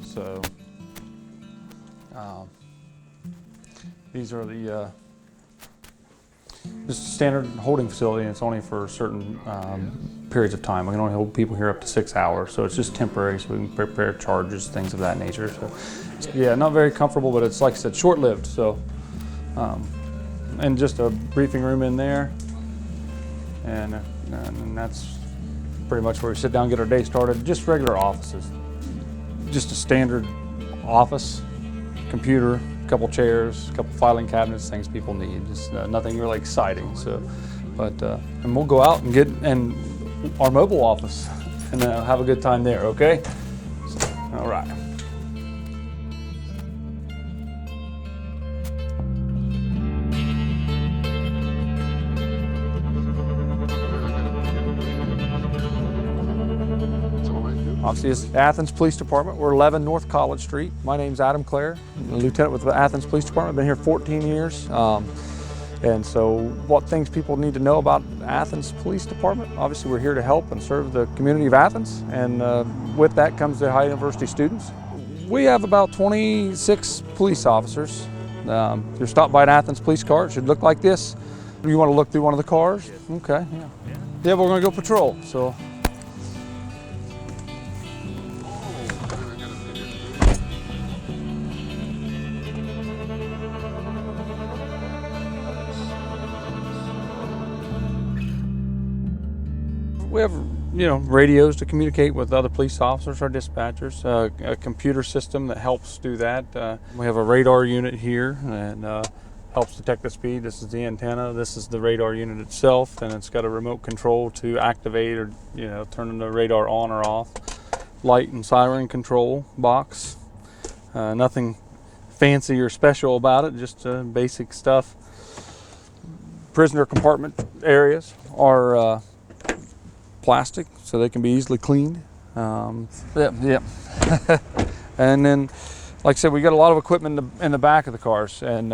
So these are the just a standard holding facility, and it's only for certain periods of time. We can only hold people here up to 6 hours, so it's just temporary, so we can prepare charges, things of that nature. So yeah, not very comfortable, but it's, like I said, short-lived. So and just a briefing room in there, and that's pretty much where we sit down and get our day started. Just regular offices, just a standard office, computer, a couple chairs, a couple filing cabinets, things people need. Just nothing really exciting. So, but and we'll go out and get our mobile office and have a good time there. Okay. So, all right. Obviously, it's Athens Police Department. We're 11 North College Street. My name's Adam Klare. I'm a lieutenant with the Athens Police Department. I've been here 14 years. And so what things people need to know about Athens Police Department? Obviously, we're here to help and serve the community of Athens. And with that comes the High University students. We have about 26 police officers. If you're stopped by an Athens police car, it should look like this. You want to look through one of the cars? Okay, yeah. Yeah, we're going to go patrol. So. We have, radios to communicate with other police officers or dispatchers, a computer system that helps do that. We have a radar unit here and helps detect the speed. This is the antenna. This is the radar unit itself, and it's got a remote control to activate or, turn the radar on or off. Light and siren control box. Nothing fancy or special about it, just basic stuff. Prisoner compartment areas are plastic, so they can be easily cleaned. Yeah. And then, like I said, we got a lot of equipment in the back of the cars, and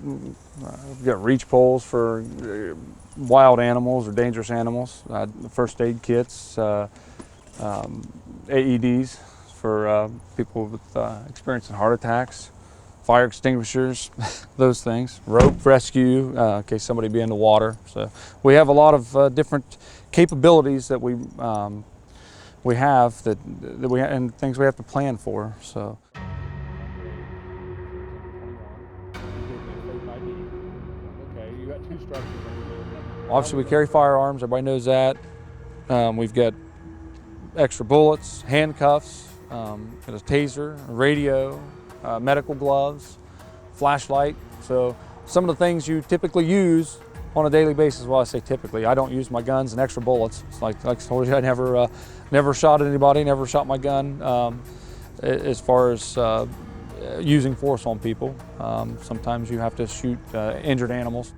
we've got reach poles for wild animals or dangerous animals, first aid kits, AEDs for people with experiencing heart attacks, fire extinguishers, those things, rope rescue in case somebody be in the water. So we have a lot of different capabilities that we have and things we have to plan for. So. Obviously, we carry firearms. Everybody knows that. We've got extra bullets, handcuffs, got a taser, a radio. Medical gloves, flashlight. So some of the things you typically use on a daily basis. Well, I say typically. I don't use my guns and extra bullets. It's like I told you, I never shot anybody, never shot my gun. As far as using force on people, sometimes you have to shoot injured animals.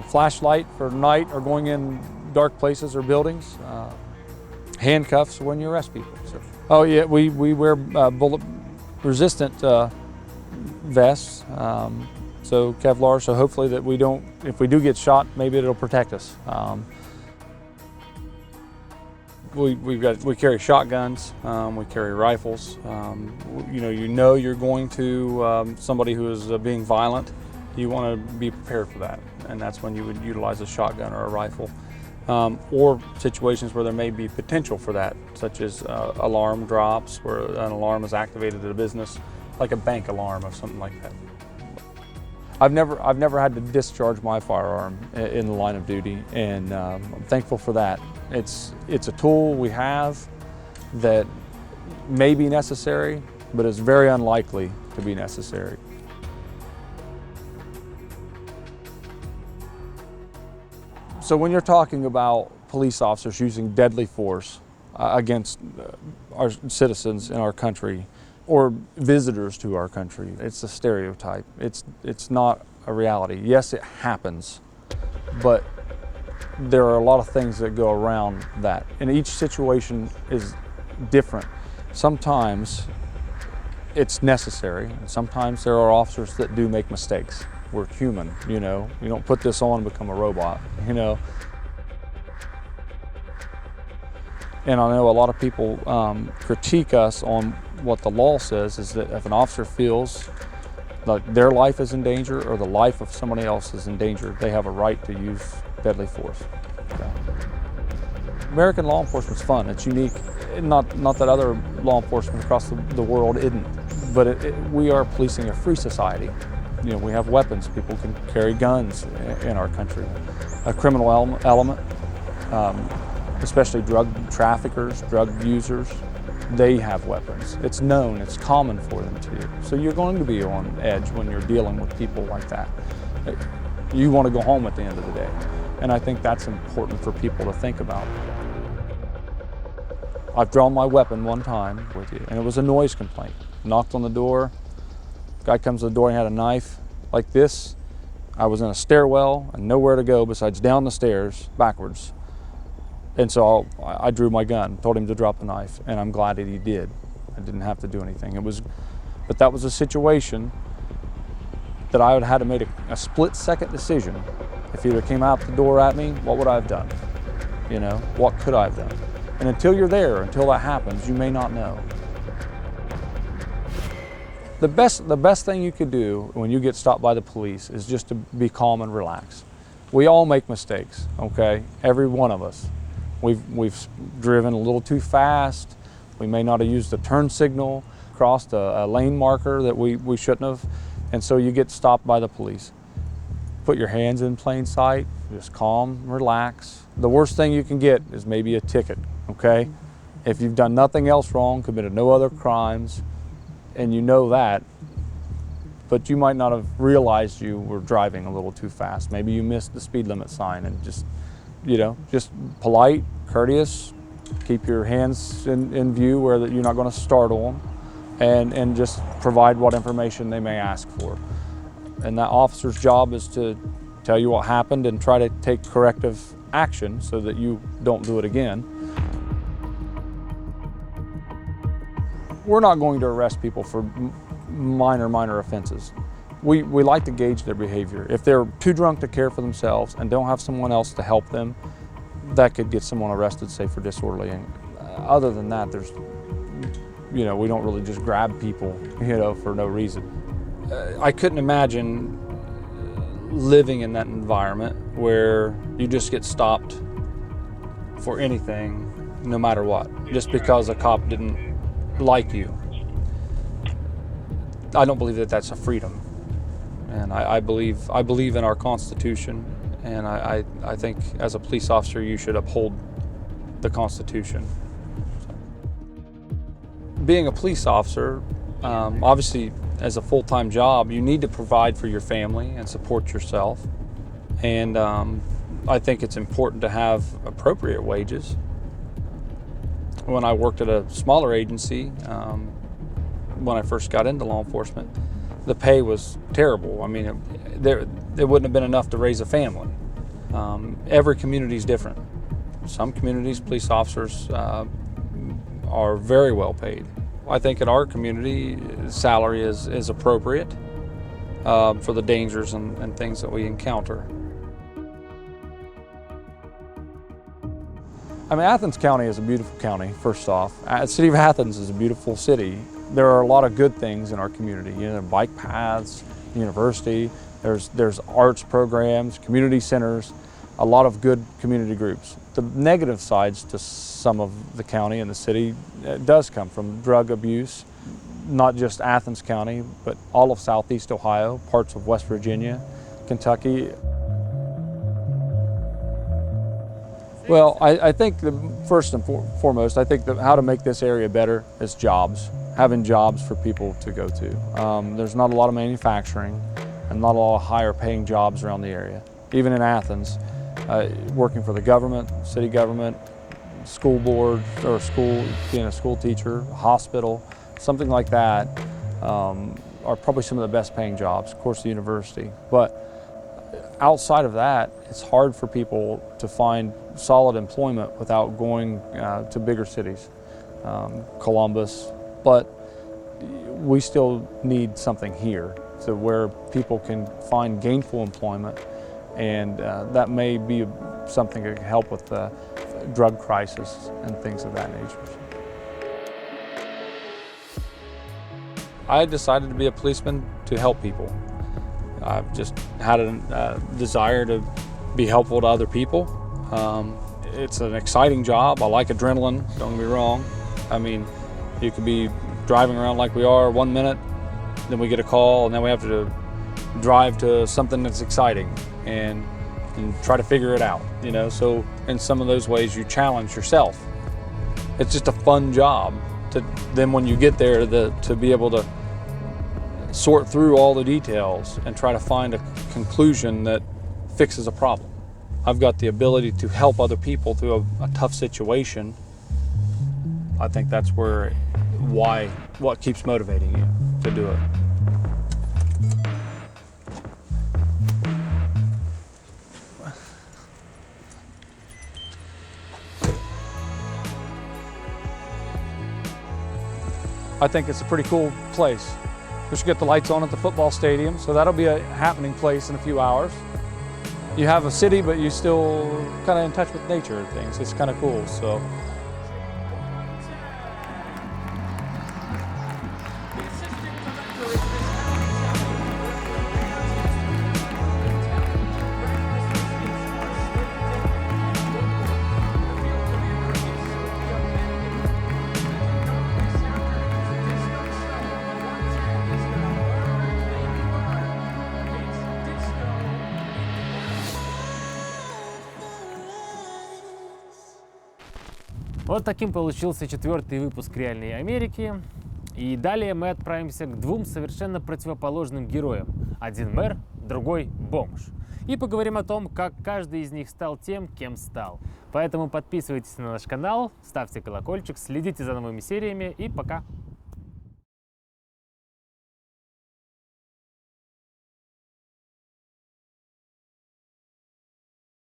Flashlight for night or going in dark places or buildings. Handcuffs when you arrest people. So. Oh yeah, we wear bullet resistant vests, so Kevlar, so hopefully that if we do get shot, maybe it'll protect us. We carry shotguns, we carry rifles. You're going to somebody who is being violent. You want to be prepared for that, and that's when you would utilize a shotgun or a rifle. Or situations where there may be potential for that, such as alarm drops, where an alarm is activated at a business, like a bank alarm or something like that. I've never had to discharge my firearm in the line of duty, and I'm thankful for that. It's a tool we have that may be necessary, but is very unlikely to be necessary. So when you're talking about police officers using deadly force against our citizens in our country or visitors to our country, it's a stereotype. It's not a reality. Yes, it happens, but there are a lot of things that go around that. And each situation is different. Sometimes it's necessary, and sometimes there are officers that do make mistakes. we're human, you know. You don't put this on and become a robot, you know. And I know a lot of people critique us on what the law says is that if an officer feels like their life is in danger or the life of somebody else is in danger, they have a right to use deadly force. Okay. American law enforcement's fun. It's unique. Not that other law enforcement across the world isn't, but we are policing a free society. You know, we have weapons. People can carry guns in our country. A criminal element, especially drug traffickers, drug users, they have weapons. It's known, it's common for them to. So you're going to be on edge when you're dealing with people like that. You want to go home at the end of the day. And I think that's important for people to think about. I've drawn my weapon one time with you, and it was a noise complaint. Knocked on the door, guy comes to the door and had a knife like this. I was in a stairwell and nowhere to go besides down the stairs backwards. And so I drew my gun, told him to drop the knife, and I'm glad that he did. I didn't have to do anything. But that was a situation that I would have had to make a split-second decision. If he would have came out the door at me, what would I have done? You know, what could I have done? And until you're there, until that happens, you may not know. The best thing you could do when you get stopped by the police is just to be calm and relax. We all make mistakes, okay? Every one of us. We've driven a little too fast. We may not have used a turn signal, crossed a lane marker that we shouldn't have, and so you get stopped by the police. Put your hands in plain sight, just calm, relax. The worst thing you can get is maybe a ticket, okay? If you've done nothing else wrong, committed no other crimes, and you know that, but you might not have realized you were driving a little too fast. Maybe you missed the speed limit sign and just, you know, just polite, courteous, keep your hands in view where that you're not going to startle them, and just provide what information they may ask for. And that officer's job is to tell you what happened and try to take corrective action so that you don't do it again. We're not going to arrest people for minor offenses. We like to gauge their behavior. If they're too drunk to care for themselves and don't have someone else to help them, that could get someone arrested, say, for disorderly. And other than that, there's, you know, we don't really just grab people, you know, for no reason. I couldn't imagine living in that environment where you just get stopped for anything, no matter what, just because a cop didn't like you. I don't believe that that's a freedom. And I believe in our Constitution, and I think as a police officer you should uphold the Constitution. Being a police officer, obviously as a full-time job, you need to provide for your family and support yourself. And I think it's important to have appropriate wages. When I worked at a smaller agency, when I first got into law enforcement, the pay was terrible. I mean, it wouldn't have been enough to raise a family. Every community is different. Some communities, police officers are very well paid. I think in our community, salary is appropriate for the dangers and things that we encounter. I mean, Athens County is a beautiful county, first off. The city of Athens is a beautiful city. There are a lot of good things in our community. You know, there are bike paths, university, there's arts programs, community centers, a lot of good community groups. The negative sides to some of the county and the city does come from drug abuse, not just Athens County, but all of Southeast Ohio, parts of West Virginia, Kentucky. Well, I think first and foremost, I think how to make this area better is jobs, having jobs for people to go to. There's not a lot of manufacturing and not a lot of higher paying jobs around the area. Even in Athens, working for the government, city government, school board, or being a school teacher, hospital, something like that, are probably some of the best paying jobs, of course the university. But outside of that, it's hard for people to find solid employment without going to bigger cities, Columbus, but we still need something here. to where people can find gainful employment, and that may be something that can help with the drug crisis and things of that nature. I decided to be a policeman to help people. I've just had a desire to be helpful to other people. It's an exciting job. I like adrenaline, don't get me wrong. I mean, you could be driving around like we are 1 minute, then we get a call, and then we have to drive to something that's exciting and try to figure it out, you know. So in some of those ways you challenge yourself. It's just a fun job. Then when you get there to be able to sort through all the details and try to find a conclusion that fixes a problem. I've got the ability to help other people through a tough situation. I think that's what keeps motivating you to do it. I think it's a pretty cool place. We should get the lights on at the football stadium, so that'll be a happening place in a few hours. You have a city, but you're still kind of in touch with nature and things. It's kind of cool. So. Вот таким получился 4-й выпуск «Реальной Америки». И далее мы отправимся к двум совершенно противоположным героям. Один мэр, другой бомж. И поговорим о том, как каждый из них стал тем, кем стал. Поэтому подписывайтесь на наш канал, ставьте колокольчик, следите за новыми сериями и пока!